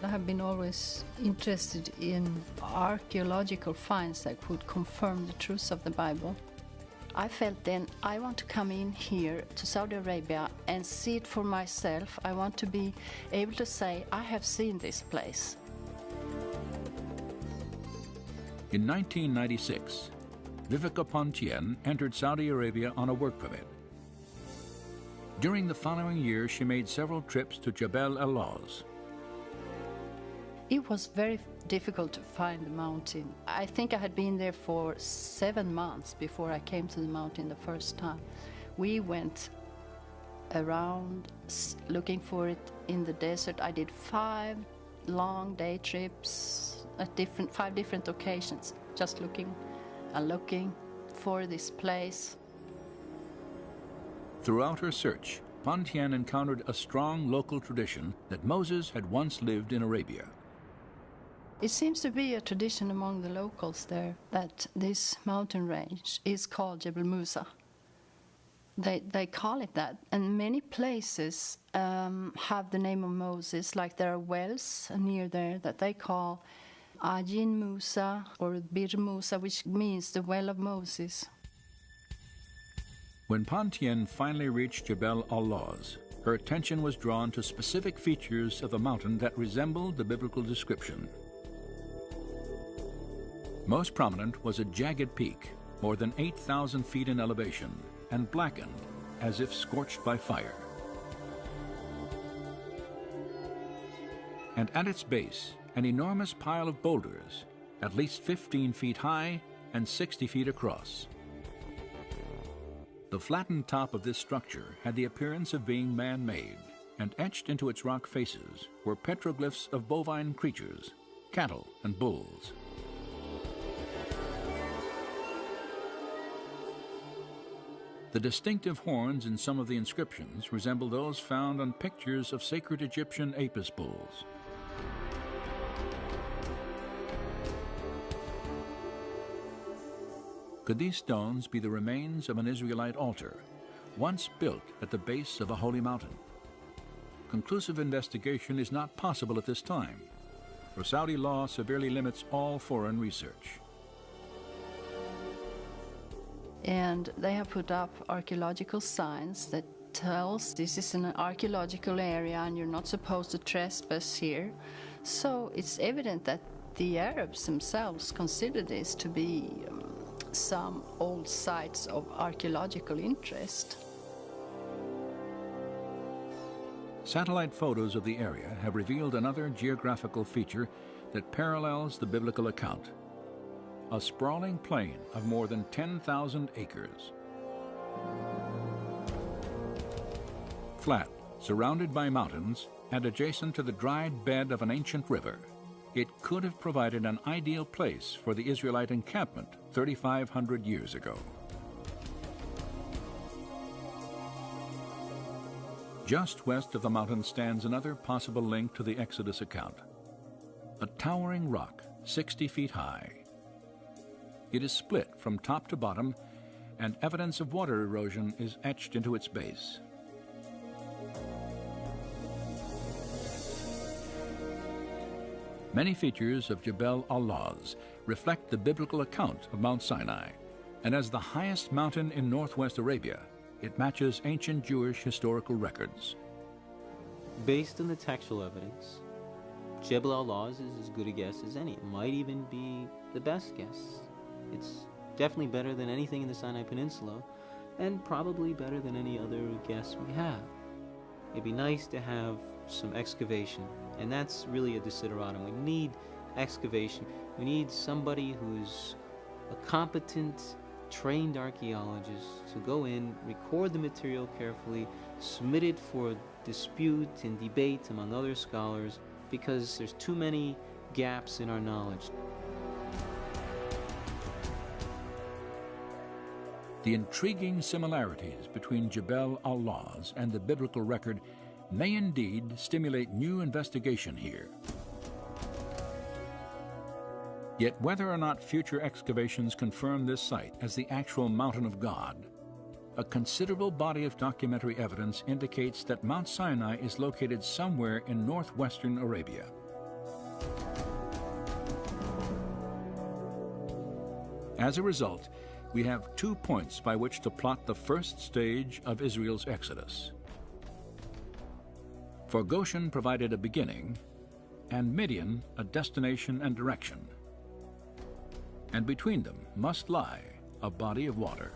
I have been always interested in archaeological finds that could confirm the truth of the Bible. I felt then I want to come in here to Saudi Arabia and see it for myself. I want to be able to say, I have seen this place. In 1996, Vivica Pontien entered Saudi Arabia on a work permit. During the following year, she made several trips to Jebel al-Lawz. It was very difficult to find the mountain. I think I had been there for 7 months before I came to the mountain the first time. We went around looking for it in the desert. I did 5 long day trips at 5 different occasions, just looking and looking for this place. Throughout her search, Pontien encountered a strong local tradition that Moses had once lived in Arabia. It seems to be a tradition among the locals there that this mountain range is called Jebel Musa. They call it that, and many places have the name of Moses, like there are wells near there that they call Ajin Musa or Bir Musa, which means the well of Moses. When Pontien finally reached Jebel al-Lawz, her attention was drawn to specific features of the mountain that resembled the biblical description. Most prominent was a jagged peak, more than 8,000 feet in elevation, and blackened as if scorched by fire. And at its base, an enormous pile of boulders, at least 15 feet high and 60 feet across. The flattened top of this structure had the appearance of being man-made, and etched into its rock faces were petroglyphs of bovine creatures, cattle and bulls. The distinctive horns in some of the inscriptions resemble those found on pictures of sacred Egyptian Apis bulls. Could these stones be the remains of an Israelite altar, once built at the base of a holy mountain? Conclusive investigation is not possible at this time, for Saudi law severely limits all foreign research. And they have put up archaeological signs that tells this is an archaeological area and you're not supposed to trespass here. So it's evident that the Arabs themselves consider this to be some old sites of archaeological interest. Satellite photos of the area have revealed another geographical feature that parallels the biblical account: a sprawling plain of more than 10,000 acres. Flat, surrounded by mountains, and adjacent to the dried bed of an ancient river, it could have provided an ideal place for the Israelite encampment 3,500 years ago. Just west of the mountain stands another possible link to the Exodus account: a towering rock 60 feet high. It is split from top to bottom, and evidence of water erosion is etched into its base. Many features of Jebel al-Lawz reflect the biblical account of Mount Sinai, and as the highest mountain in northwest Arabia, it matches ancient Jewish historical records. Based on the textual evidence, Jebel al-Lawz is as good a guess as any. It might even be the best guess. It's definitely better than anything in the Sinai Peninsula, and probably better than any other guess we have. It'd be nice to have some excavation, and that's really a desideratum. We need excavation. We need somebody who's a competent, trained archaeologist to go in, record the material carefully, submit it for dispute and debate among other scholars, because there's too many gaps in our knowledge. The intriguing similarities between Jebel al-Lawz and the biblical record may indeed stimulate new investigation here. Yet whether or not future excavations confirm this site as the actual Mountain of God, a considerable body of documentary evidence indicates that Mount Sinai is located somewhere in northwestern Arabia. As a result, we have 2 points by which to plot the first stage of Israel's exodus. For Goshen provided a beginning, and Midian a destination and direction. And between them must lie a body of water.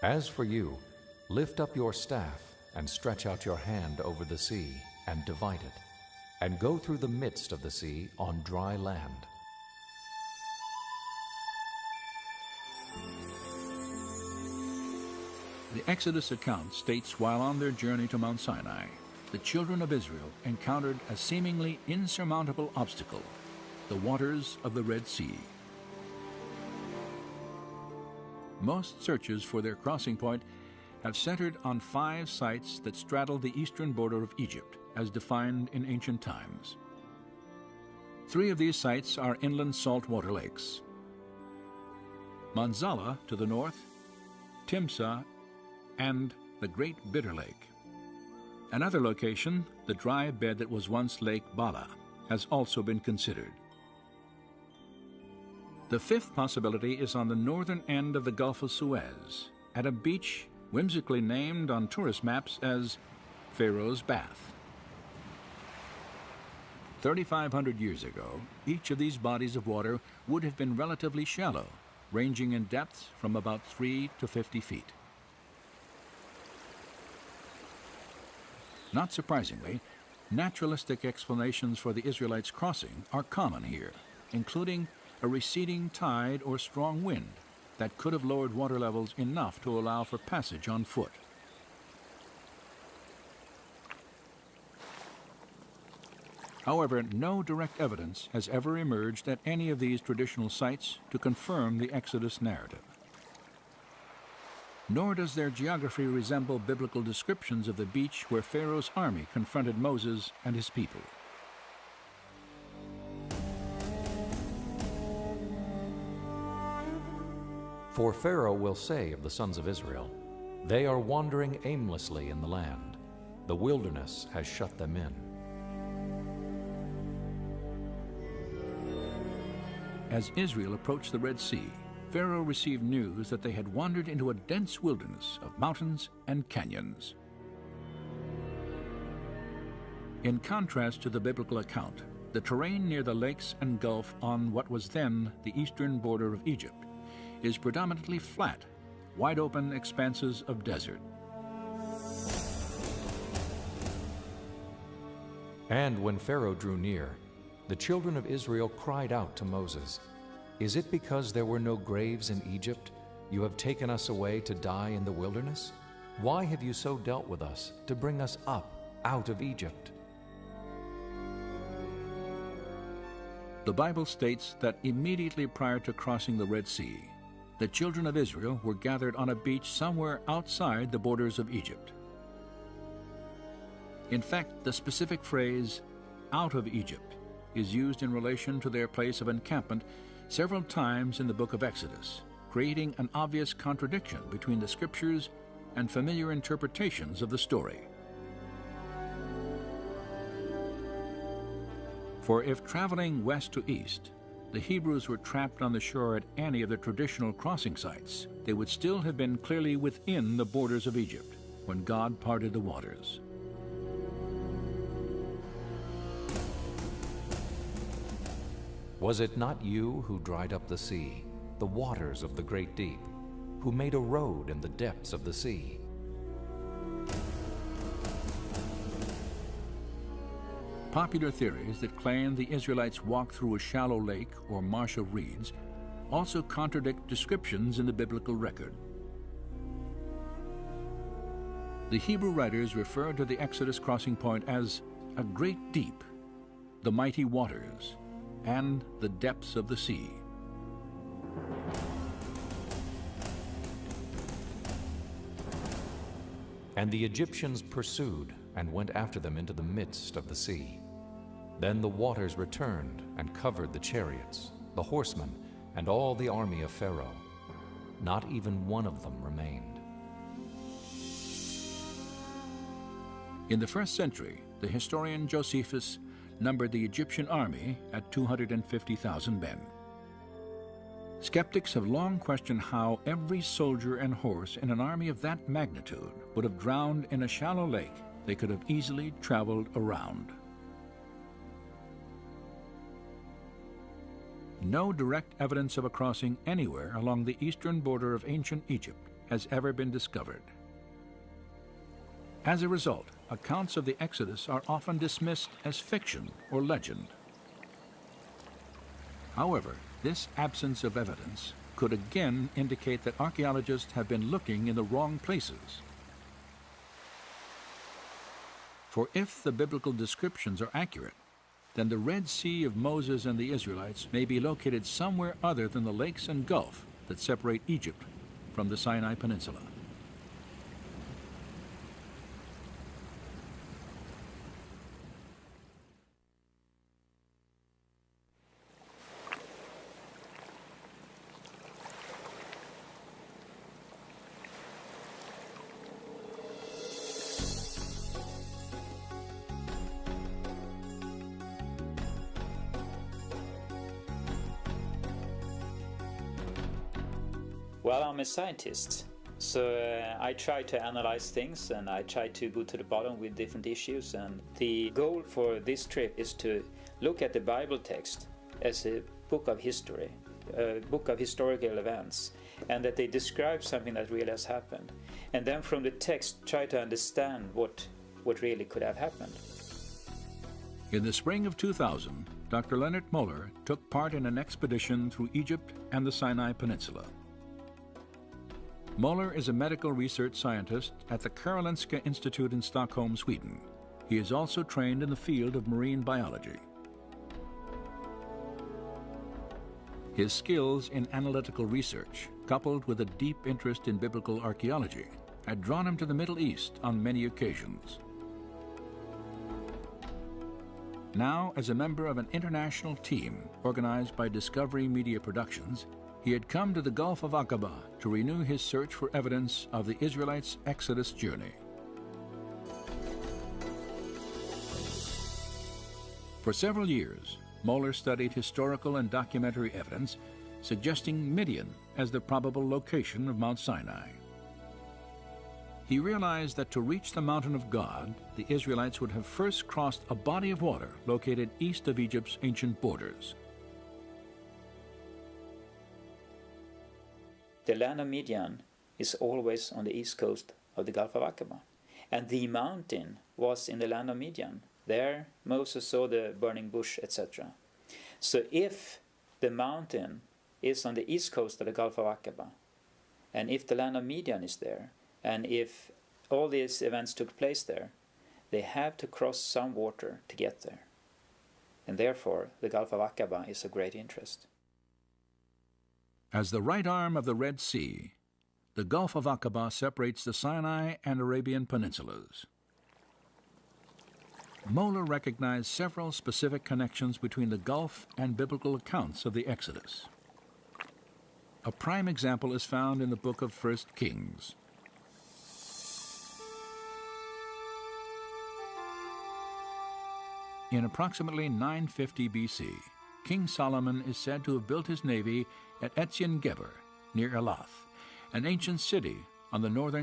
As for you, lift up your staff and stretch out your hand over the sea and divide it, and go through the midst of the sea on dry land. The Exodus account states while on their journey to Mount Sinai, the children of Israel encountered a seemingly insurmountable obstacle, the waters of the Red Sea. Most searches for their crossing point have centered on 5 sites that straddle the eastern border of Egypt, as defined in ancient times. 3 of these sites are inland saltwater lakes: Manzala to the north, Timsah, and the Great Bitter Lake. Another location, the dry bed that was once Lake Bala, has also been considered. The 5th possibility is on the northern end of the Gulf of Suez, at a beach whimsically named on tourist maps as Pharaoh's Bath. 3,500 years ago, each of these bodies of water would have been relatively shallow, ranging in depths from about 3 to 50 feet. Not surprisingly, naturalistic explanations for the Israelites' crossing are common here, including a receding tide or strong wind that could have lowered water levels enough to allow for passage on foot. However, no direct evidence has ever emerged at any of these traditional sites to confirm the Exodus narrative. Nor does their geography resemble biblical descriptions of the beach where Pharaoh's army confronted Moses and his people. For Pharaoh will say of the sons of Israel, "They are wandering aimlessly in the land. The wilderness has shut them in." As Israel approached the Red Sea, Pharaoh received news that they had wandered into a dense wilderness of mountains and canyons. In contrast to the biblical account, the terrain near the lakes and gulf on what was then the eastern border of Egypt is predominantly flat, wide-open expanses of desert. And when Pharaoh drew near, the children of Israel cried out to Moses, "Is it because there were no graves in Egypt you have taken us away to die in the wilderness? Why have you so dealt with us to bring us up out of Egypt?" The Bible states that immediately prior to crossing the Red Sea, the children of Israel were gathered on a beach somewhere outside the borders of Egypt. In fact, the specific phrase, "out of Egypt," is used in relation to their place of encampment several times in the book of Exodus, creating an obvious contradiction between the scriptures and familiar interpretations of the story. For if traveling west to east, the Hebrews were trapped on the shore at any of the traditional crossing sites, they would still have been clearly within the borders of Egypt when God parted the waters. Was it not you who dried up the sea, the waters of the great deep, who made a road in the depths of the sea? Popular theories that claim the Israelites walked through a shallow lake or marsh of reeds also contradict descriptions in the biblical record. The Hebrew writers refer to the Exodus crossing point as a great deep, the mighty waters, and the depths of the sea. And the Egyptians pursued and went after them into the midst of the sea. Then the waters returned and covered the chariots, the horsemen, and all the army of Pharaoh. Not even one of them remained. In the 1st century, the historian Josephus numbered the Egyptian army at 250,000 men. Skeptics have long questioned how every soldier and horse in an army of that magnitude would have drowned in a shallow lake they could have easily traveled around. No direct evidence of a crossing anywhere along the eastern border of ancient Egypt has ever been discovered. As a result, accounts of the Exodus are often dismissed as fiction or legend. However, this absence of evidence could again indicate that archaeologists have been looking in the wrong places. For if the biblical descriptions are accurate, then the Red Sea of Moses and the Israelites may be located somewhere other than the lakes and gulf that separate Egypt from the Sinai Peninsula. Well, I'm a scientist, so I try to analyze things and I try to go to the bottom with different issues, and the goal for this trip is to look at the Bible text as a book of history, a book of historical events, and that they describe something that really has happened, and then from the text try to understand what really could have happened. In the spring of 2000, Dr. Leonard Moeller took part in an expedition through Egypt and the Sinai Peninsula. Moeller is a medical research scientist at the Karolinska Institute in Stockholm, Sweden. He is also trained in the field of marine biology. His skills in analytical research, coupled with a deep interest in biblical archaeology, had drawn him to the Middle East on many occasions. Now, as a member of an international team organized by Discovery Media Productions, he had come to the Gulf of Aqaba to renew his search for evidence of the Israelites' Exodus journey. For several years, Moeller studied historical and documentary evidence suggesting Midian as the probable location of Mount Sinai. He realized that to reach the mountain of God, the Israelites would have first crossed a body of water located east of Egypt's ancient borders. The land of Midian is always on the east coast of the Gulf of Aqaba, and the mountain was in the land of Midian. There Moses saw the burning bush, etc. So if the mountain is on the east coast of the Gulf of Aqaba, and if the land of Midian is there, and if all these events took place there, they have to cross some water to get there. And therefore the Gulf of Aqaba is of great interest. As the right arm of the Red Sea, the Gulf of Aqaba separates the Sinai and Arabian peninsulas. Moeller recognized several specific connections between the Gulf and biblical accounts of the Exodus. A prime example is found in the book of 1 Kings. In approximately 950 BC, King Solomon is said to have built his navy at Etzion Geber, near Elath, an ancient city on the northern